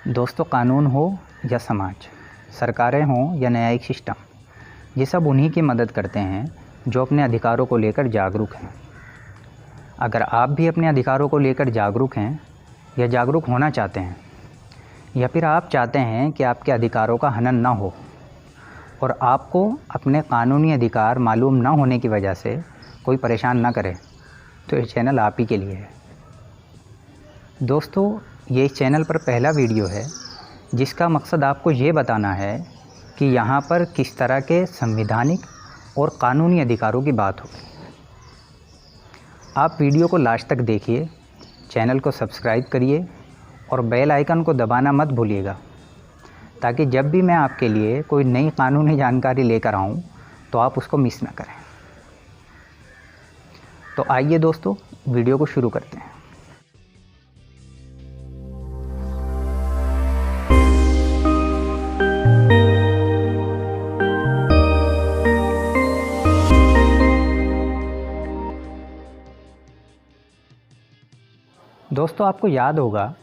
दोस्तों, कानून हो या समाज, सरकारें हों या न्यायिक सिस्टम, ये सब उन्हीं की मदद करते हैं जो अपने अधिकारों को लेकर जागरूक हैं। अगर आप भी अपने अधिकारों को लेकर जागरूक हैं या जागरूक होना चाहते हैं, या फिर आप चाहते हैं कि आपके अधिकारों का हनन ना हो और आपको अपने कानूनी अधिकार मालूम ना होने की वजह से कोई परेशान ना करे, तो ये चैनल आप ही के लिए है। दोस्तों, ये इस चैनल पर पहला वीडियो है जिसका मकसद आपको ये बताना है कि यहाँ पर किस तरह के संवैधानिक और कानूनी अधिकारों की बात हो। आप वीडियो को लास्ट तक देखिए, चैनल को सब्सक्राइब करिए और बेल आइकन को दबाना मत भूलिएगा, ताकि जब भी मैं आपके लिए कोई नई कानूनी जानकारी लेकर आऊँ तो आप उसको मिस ना करें। तो आइए दोस्तों, वीडियो को शुरू करते हैं। दोस्तों, आपको याद होगा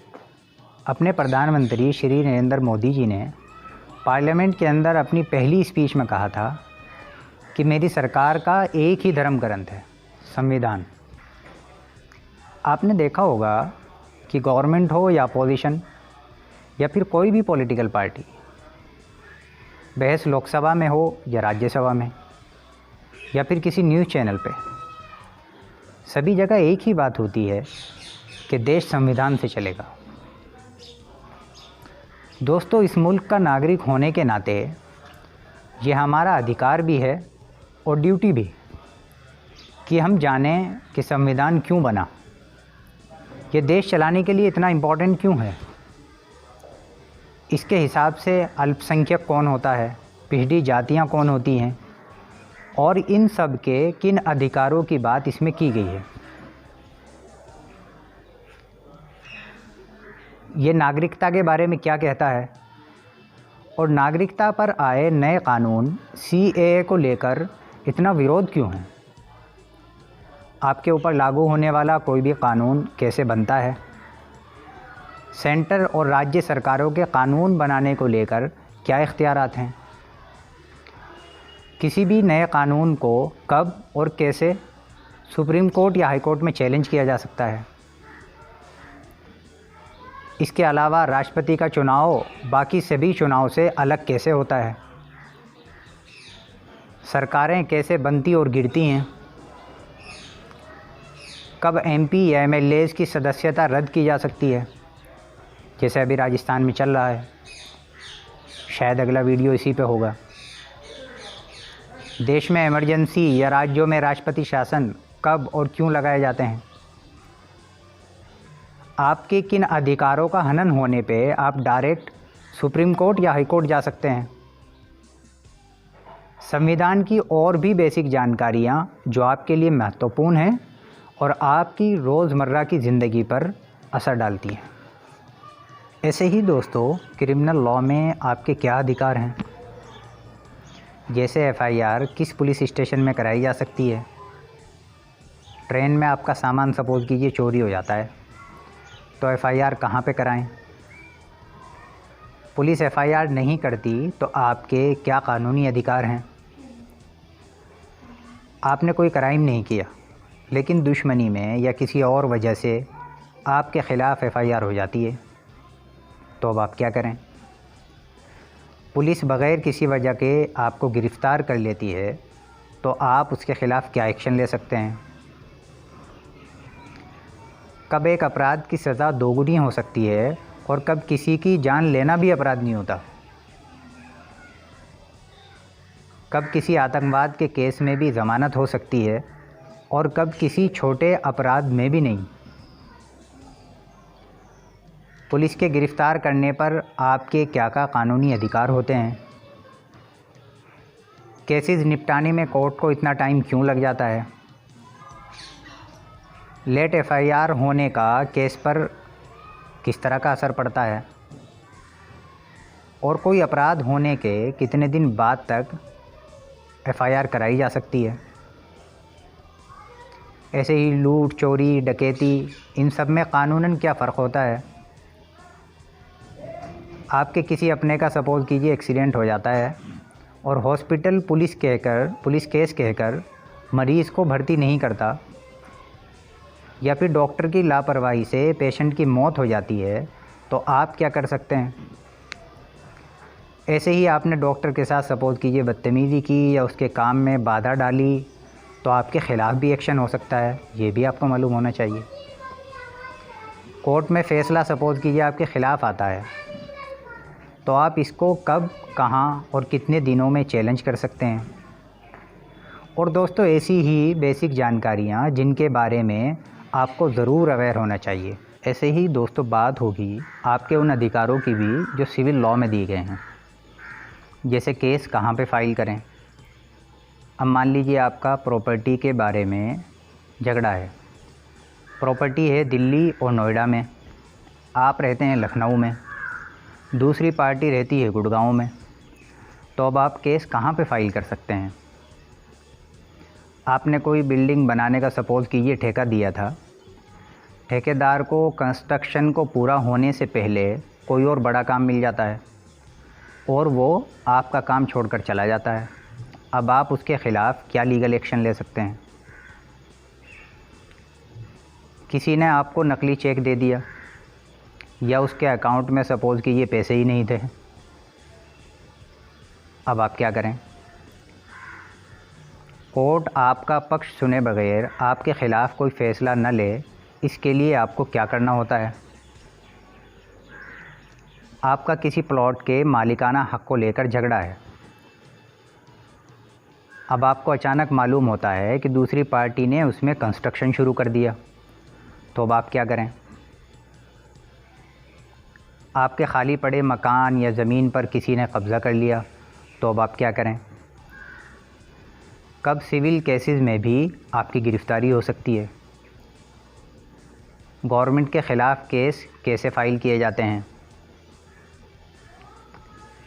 अपने प्रधानमंत्री श्री नरेंद्र मोदी जी ने पार्लियामेंट के अंदर अपनी पहली स्पीच में कहा था कि मेरी सरकार का एक ही धर्म ग्रंथ है, संविधान। आपने देखा होगा कि गवर्नमेंट हो या अपोजिशन या फिर कोई भी पॉलिटिकल पार्टी, बहस लोकसभा में हो या राज्यसभा में या फिर किसी न्यूज़ चैनल पे, सभी जगह एक ही बात होती है कि देश संविधान से चलेगा। दोस्तों, इस मुल्क का नागरिक होने के नाते ये हमारा अधिकार भी है और ड्यूटी भी कि हम जानें कि संविधान क्यों बना, ये देश चलाने के लिए इतना इम्पोर्टेंट क्यों है, इसके हिसाब से अल्पसंख्यक कौन होता है, पिछड़ी जातियां कौन होती हैं और इन सब के किन अधिकारों की बात इसमें की गई है। ये नागरिकता के बारे में क्या कहता है और नागरिकता पर आए नए कानून CAA को लेकर इतना विरोध क्यों है। आपके ऊपर लागू होने वाला कोई भी कानून कैसे बनता है, सेंटर और राज्य सरकारों के कानून बनाने को लेकर क्या इख्तियारात हैं, किसी भी नए कानून को कब और कैसे सुप्रीम कोर्ट या हाई कोर्ट में चैलेंज किया जा सकता है। इसके अलावा राष्ट्रपति का चुनाव बाकी सभी चुनाव से अलग कैसे होता है, सरकारें कैसे बनती और गिरती हैं, कब MP या MLAs की सदस्यता रद्द की जा सकती है, जैसे अभी राजस्थान में चल रहा है। शायद अगला वीडियो इसी पे होगा। देश में इमरजेंसी या राज्यों में राष्ट्रपति शासन कब और क्यों लगाए जाते हैं, आपके किन अधिकारों का हनन होने पे आप डायरेक्ट सुप्रीम कोर्ट या हाई कोर्ट जा सकते हैं, संविधान की और भी बेसिक जानकारियाँ जो आपके लिए महत्वपूर्ण हैं और आपकी रोज़मर्रा की ज़िंदगी पर असर डालती हैं। ऐसे ही दोस्तों, क्रिमिनल लॉ में आपके क्या अधिकार हैं, जैसे FIR किस पुलिस स्टेशन में कराई जा सकती है। ट्रेन में आपका सामान सपोज़ कीजिए चोरी हो जाता है, तो FIR कहाँ पे कराएं। पुलिस FIR नहीं करती तो आपके क्या कानूनी अधिकार हैं। आपने कोई क्राइम नहीं किया, लेकिन दुश्मनी में या किसी और वजह से आपके ख़िलाफ़ FIR हो जाती है, तो अब आप क्या करें। पुलिस बग़ैर किसी वजह के आपको गिरफ़्तार कर लेती है, तो आप उसके ख़िलाफ़ क्या एक्शन ले सकते हैं। कब एक अपराध की सज़ा दोगुनी हो सकती है और कब किसी की जान लेना भी अपराध नहीं होता। कब किसी आतंकवाद के केस में भी ज़मानत हो सकती है और कब किसी छोटे अपराध में भी नहीं। पुलिस के गिरफ़्तार करने पर आपके क्या क्या कानूनी अधिकार होते हैं। केसेस निपटाने में कोर्ट को इतना टाइम क्यों लग जाता है। लेट FIR होने का केस पर किस तरह का असर पड़ता है और कोई अपराध होने के कितने दिन बाद तक FIR कराई जा सकती है। ऐसे ही लूट, चोरी, डकैती, इन सब में कानूनन क्या फ़र्क होता है। आपके किसी अपने का सपोज़ कीजिए एक्सीडेंट हो जाता है और हॉस्पिटल पुलिस केस कहकर मरीज़ को भर्ती नहीं करता, या फिर डॉक्टर की लापरवाही से पेशेंट की मौत हो जाती है, तो आप क्या कर सकते हैं? ऐसे ही आपने डॉक्टर के साथ सपोज़ कीजिए बदतमीज़ी की या उसके काम में बाधा डाली, तो आपके ख़िलाफ़ भी एक्शन हो सकता है, ये भी आपको मालूम होना चाहिए। कोर्ट में फ़ैसला सपोज़ कीजिए आपके ख़िलाफ़ आता है, तो आप इसको कब, कहाँ और कितने दिनों में चैलेंज कर सकते हैं। और दोस्तों, ऐसी ही बेसिक जानकारियाँ जिनके बारे में आपको ज़रूर अवेयर होना चाहिए। ऐसे ही दोस्तों बात होगी आपके उन अधिकारों की भी जो सिविल लॉ में दिए गए हैं, जैसे केस कहाँ पे फाइल करें। अब मान लीजिए आपका प्रॉपर्टी के बारे में झगड़ा है। प्रॉपर्टी है दिल्ली और नोएडा में, आप रहते हैं लखनऊ में, दूसरी पार्टी रहती है गुड़गांव में, तो अब आप केस कहाँ पे फाइल कर सकते हैं? आपने कोई बिल्डिंग बनाने का सपोज़ कीजिए ठेका दिया था, ठेकेदार को कंस्ट्रक्शन को पूरा होने से पहले कोई और बड़ा काम मिल जाता है और वो आपका काम छोड़कर चला जाता है। अब आप उसके ख़िलाफ़ क्या लीगल एक्शन ले सकते हैं? किसी ने आपको नकली चेक दे दिया या उसके अकाउंट में सपोज़ कीजिए पैसे ही नहीं थे, अब आप क्या करें? कोर्ट आपका पक्ष सुने बगैर आपके ख़िलाफ़ कोई फ़ैसला न ले, इसके लिए आपको क्या करना होता है? आपका किसी प्लॉट के मालिकाना हक़ को लेकर झगड़ा है। अब आपको अचानक मालूम होता है कि दूसरी पार्टी ने उसमें कंस्ट्रक्शन शुरू कर दिया, तो अब आप क्या करें? आपके खाली पड़े मकान या ज़मीन पर किसी ने कब्ज़ा कर लिया, तो अब आप क्या करें? कब सिविल केसेस में भी आपकी गिरफ़्तारी हो सकती है? गवर्नमेंट के ख़िलाफ़ केस कैसे फ़ाइल किए जाते हैं?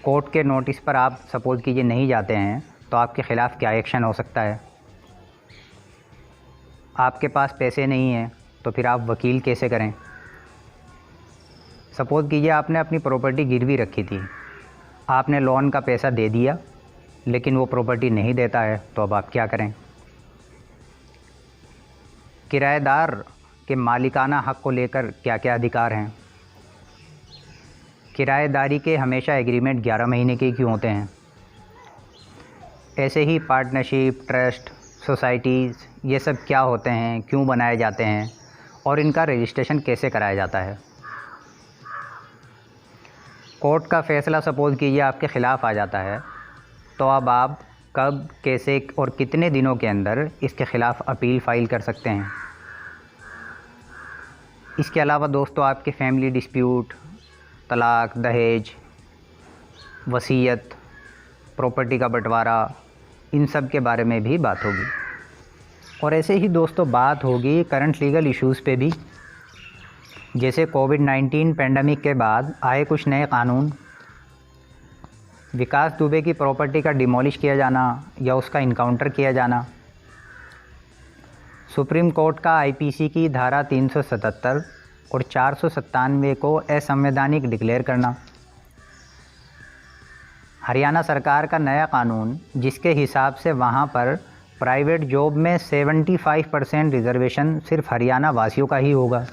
कोर्ट के नोटिस पर आप सपोज़ कीजिए नहीं जाते हैं, तो आपके ख़िलाफ़ क्या एक्शन हो सकता है? आपके पास पैसे नहीं हैं, तो फिर आप वकील कैसे करें? सपोज़ कीजिए आपने अपनी प्रॉपर्टी गिरवी रखी थी, आपने लोन का पैसा दे दिया लेकिन वो प्रॉपर्टी नहीं देता है, तो अब आप क्या करें? किराएदार के मालिकाना हक़ को लेकर क्या क्या अधिकार हैं? किराएदारी के हमेशा एग्रीमेंट 11 महीने के क्यों होते हैं? ऐसे ही पार्टनरशिप, ट्रस्ट, सोसाइटीज़, ये सब क्या होते हैं, क्यों बनाए जाते हैं और इनका रजिस्ट्रेशन कैसे कराया जाता है? कोर्ट का फ़ैसला सपोज़ कीजिए आपके ख़िलाफ़ आ जाता है, तो अब आप कब, कैसे और कितने दिनों के अंदर इसके ख़िलाफ़ अपील फ़ाइल कर सकते हैं? इसके अलावा दोस्तों आपके फैमिली डिस्प्यूट, तलाक, दहेज, वसीयत, प्रॉपर्टी का बंटवारा, इन सब के बारे में भी बात होगी। और ऐसे ही दोस्तों बात होगी करंट लीगल इश्यूज़ पे भी, जैसे कोविड-19 पेंडेमिक के बाद आए कुछ नए कानून, विकास दुबे की प्रॉपर्टी का डिमोलिश किया जाना या उसका इनकाउंटर किया जाना, सुप्रीम कोर्ट का आईपीसी की धारा 377 और 497 को असंवैधानिक डिक्लेयर करना, हरियाणा सरकार का नया कानून जिसके हिसाब से वहाँ पर प्राइवेट जॉब में 75% रिज़र्वेशन सिर्फ हरियाणा वासियों का ही होगा,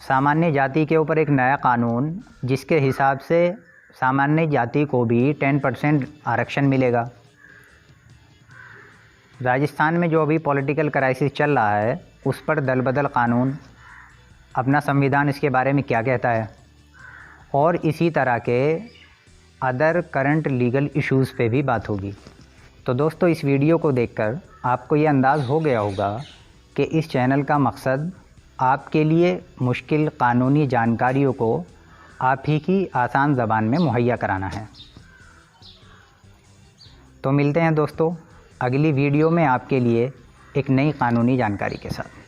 सामान्य जाति के ऊपर एक नया कानून जिसके हिसाब से सामान्य जाति को भी 10% आरक्षण मिलेगा। राजस्थान में जो अभी पॉलिटिकल क्राइसिस चल रहा है उस पर दल बदल कानून, अपना संविधान इसके बारे में क्या कहता है, और इसी तरह के अदर करंट लीगल इश्यूज़ पे भी बात होगी। तो दोस्तों इस वीडियो को देखकर आपको ये अंदाज़ हो गया होगा कि इस चैनल का मकसद आपके लिए मुश्किल कानूनी जानकारियों को आप ही की आसान ज़बान में मुहैया कराना है। तो मिलते हैं दोस्तों अगली वीडियो में आपके लिए एक नई कानूनी जानकारी के साथ।